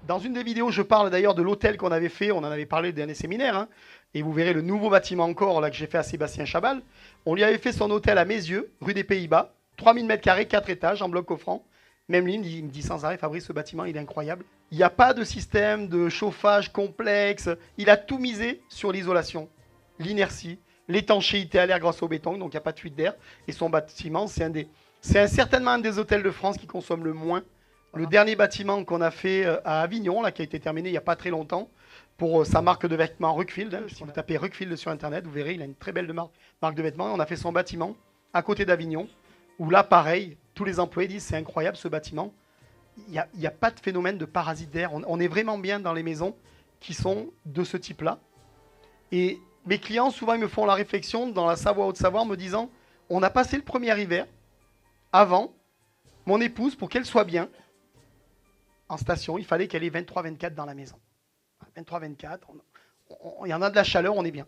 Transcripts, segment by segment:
Dans une des vidéos, je parle d'ailleurs de l'hôtel qu'on avait fait. On en avait parlé le dernier séminaire. Hein, et vous verrez le nouveau bâtiment encore là, que j'ai fait à Sébastien Chabal. On lui avait fait son hôtel à Mézieux, rue des Pays-Bas. 3000 m², 4 étages, en bloc offrant. Même ligne, il me dit sans arrêt, Fabrice, ce bâtiment, il est incroyable. Il n'y a pas de système de chauffage complexe. Il a tout misé sur l'isolation, l'inertie, l'étanchéité à l'air grâce au béton, donc il n'y a pas de fuite d'air. Et son bâtiment, c'est certainement un des hôtels de France qui consomme le moins. Le dernier bâtiment qu'on a fait à Avignon, là, qui a été terminé il n'y a pas très longtemps, pour sa marque de vêtements Ruckfield. Hein. Si vous tapez Ruckfield sur Internet, vous verrez, il a une très belle marque de vêtements. On a fait son bâtiment à côté d'Avignon, où là, pareil, tous les employés disent c'est incroyable ce bâtiment. Il n'y a pas de phénomène de parasite d'air. On est vraiment bien dans les maisons qui sont de ce type-là. Et mes clients, souvent, ils me font la réflexion dans la Savoie, Haute-Savoie, en me disant on a passé le premier hiver avant, mon épouse, pour qu'elle soit bien, en station, il fallait qu'elle ait 23-24 dans la maison. 23-24, il y en a de la chaleur, on est bien.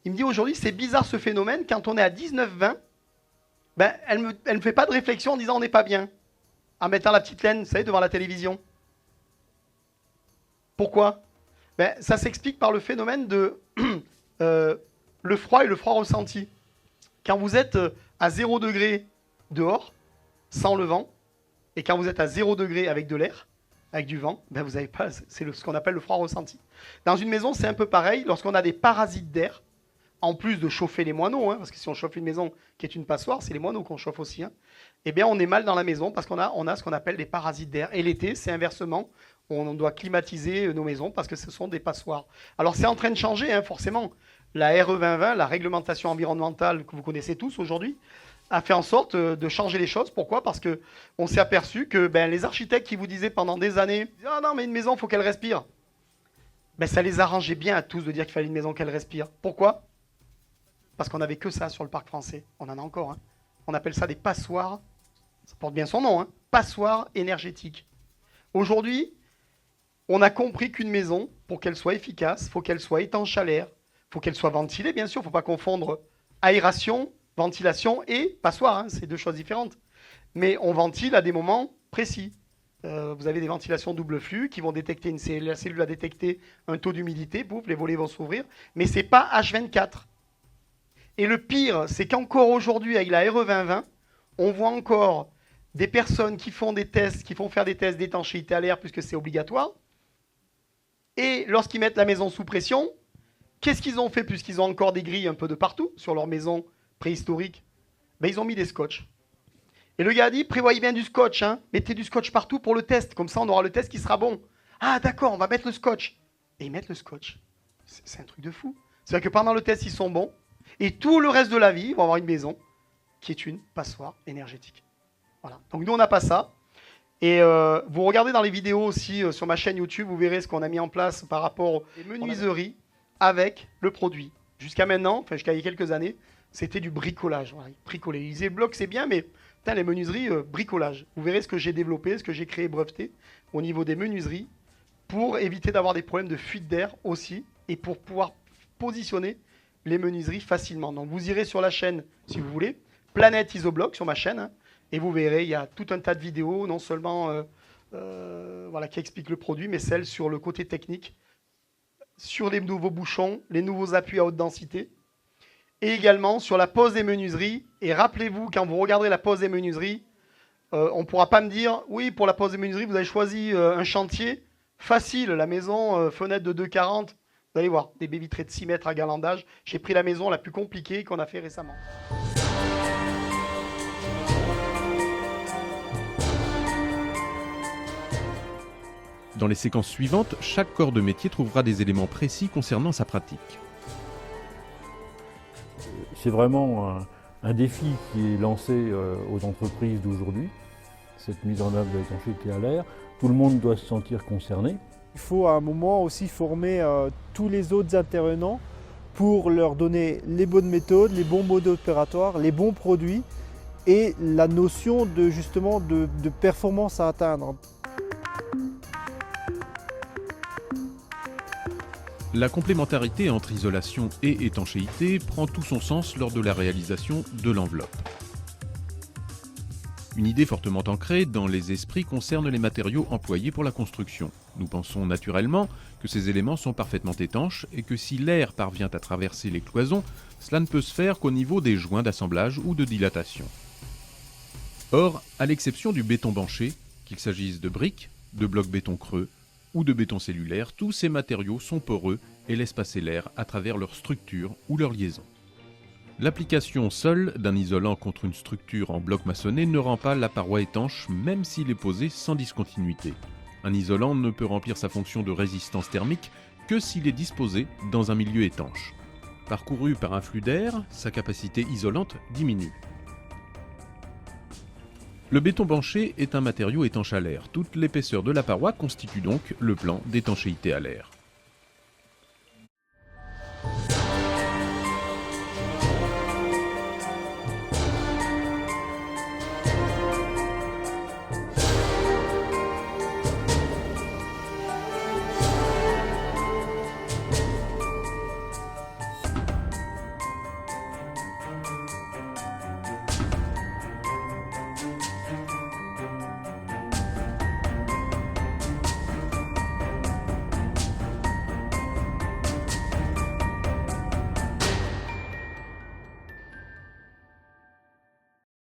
Il me dit aujourd'hui, c'est bizarre ce phénomène, quand on est à 19-20, ben, elle ne fait pas de réflexion en disant on n'est pas bien, en mettant la petite laine, vous savez, devant la télévision. Pourquoi? Ben, ça s'explique par le phénomène de le froid et le froid ressenti. Quand vous êtes à 0 degré dehors, sans le vent, et quand vous êtes à 0 degré avec de l'air, avec du vent, ben vous avez pas, c'est ce qu'on appelle le froid ressenti. Dans une maison, c'est un peu pareil. Lorsqu'on a des parasites d'air, en plus de chauffer les moineaux, hein, parce que si on chauffe une maison qui est une passoire, c'est les moineaux qu'on chauffe aussi, hein, eh bien on est mal dans la maison parce qu'on a ce qu'on appelle des parasites d'air. Et l'été, c'est inversement, on doit climatiser nos maisons parce que ce sont des passoires. Alors c'est en train de changer, hein, forcément. La RE 2020, la réglementation environnementale que vous connaissez tous aujourd'hui, a fait en sorte de changer les choses. Pourquoi? Parce qu'on s'est aperçu que les architectes qui vous disaient pendant des années « Ah non, mais une maison, il faut qu'elle respire », ça les arrangeait bien à tous de dire qu'il fallait une maison qu'elle respire. Pourquoi? Parce qu'on n'avait que ça sur le parc français. On en a encore. Hein. On appelle ça des passoires. Ça porte bien son nom. Hein. Passoires énergétiques. Aujourd'hui, on a compris qu'une maison, pour qu'elle soit efficace, il faut qu'elle soit étanche à l'air, il faut qu'elle soit ventilée, bien sûr. Il ne faut pas confondre aération, ventilation et passoire. Hein. C'est deux choses différentes. Mais on ventile à des moments précis. Vous avez des ventilations double flux qui vont détecter la cellule va détecter un taux d'humidité, pouf, les volets vont s'ouvrir. Mais ce n'est pas H24. Et le pire, c'est qu'encore aujourd'hui, avec la RE 2020, on voit encore des personnes qui font des tests, qui font faire des tests d'étanchéité à l'air puisque c'est obligatoire. Et lorsqu'ils mettent la maison sous pression, qu'est-ce qu'ils ont fait puisqu'ils ont encore des grilles un peu de partout sur leur maison préhistorique? Ils ont mis des scotch. Et le gars a dit, prévoyez bien du scotch, hein. Mettez du scotch partout pour le test, comme ça on aura le test qui sera bon. Ah d'accord, on va mettre le scotch. Et ils mettent le scotch. C'est un truc de fou. C'est-à-dire que pendant le test, ils sont bons. Et tout le reste de la vie, ils vont avoir une maison qui est une passoire énergétique. Voilà. Donc nous, on n'a pas ça. Et vous regardez dans les vidéos aussi sur ma chaîne YouTube, vous verrez ce qu'on a mis en place par rapport aux menuiseries avec le produit. Jusqu'à maintenant, enfin jusqu'à il y a quelques années, c'était du bricolage. Voilà, bricoler. Les disaient bloc, c'est bien, mais putain, les menuiseries, bricolage. Vous verrez ce que j'ai développé, ce que j'ai créé, breveté au niveau des menuiseries pour éviter d'avoir des problèmes de fuite d'air aussi et pour pouvoir positionner les menuiseries facilement. Donc vous irez sur la chaîne, si vous voulez, Planète Isobloc sur ma chaîne, hein, et vous verrez, il y a tout un tas de vidéos, non seulement qui expliquent le produit, mais celles sur le côté technique, sur les nouveaux bouchons, les nouveaux appuis à haute densité, et également sur la pose des menuiseries. Et rappelez-vous, quand vous regarderez la pose des menuiseries, on ne pourra pas me dire, oui, pour la pose des menuiseries, vous avez choisi un chantier facile, la maison, fenêtre de 2,40. Vous allez voir, des baies vitrées de 6 mètres à galandage. J'ai pris la maison la plus compliquée qu'on a fait récemment. Dans les séquences suivantes, chaque corps de métier trouvera des éléments précis concernant sa pratique. C'est vraiment un défi qui est lancé aux entreprises d'aujourd'hui, cette mise en œuvre de l'étanchéité à l'air. Tout le monde doit se sentir concerné. Il faut à un moment aussi former tous les autres intervenants pour leur donner les bonnes méthodes, les bons modes opératoires, les bons produits et la notion de, justement, de performance à atteindre. La complémentarité entre isolation et étanchéité prend tout son sens lors de la réalisation de l'enveloppe. Une idée fortement ancrée dans les esprits concerne les matériaux employés pour la construction. Nous pensons naturellement que ces éléments sont parfaitement étanches et que si l'air parvient à traverser les cloisons, cela ne peut se faire qu'au niveau des joints d'assemblage ou de dilatation. Or, à l'exception du béton banché, qu'il s'agisse de briques, de blocs béton creux ou de béton cellulaire, tous ces matériaux sont poreux et laissent passer l'air à travers leur structure ou leur liaison. L'application seule d'un isolant contre une structure en bloc maçonné ne rend pas la paroi étanche même s'il est posé sans discontinuité. Un isolant ne peut remplir sa fonction de résistance thermique que s'il est disposé dans un milieu étanche. Parcouru par un flux d'air, sa capacité isolante diminue. Le béton banché est un matériau étanche à l'air. Toute l'épaisseur de la paroi constitue donc le plan d'étanchéité à l'air.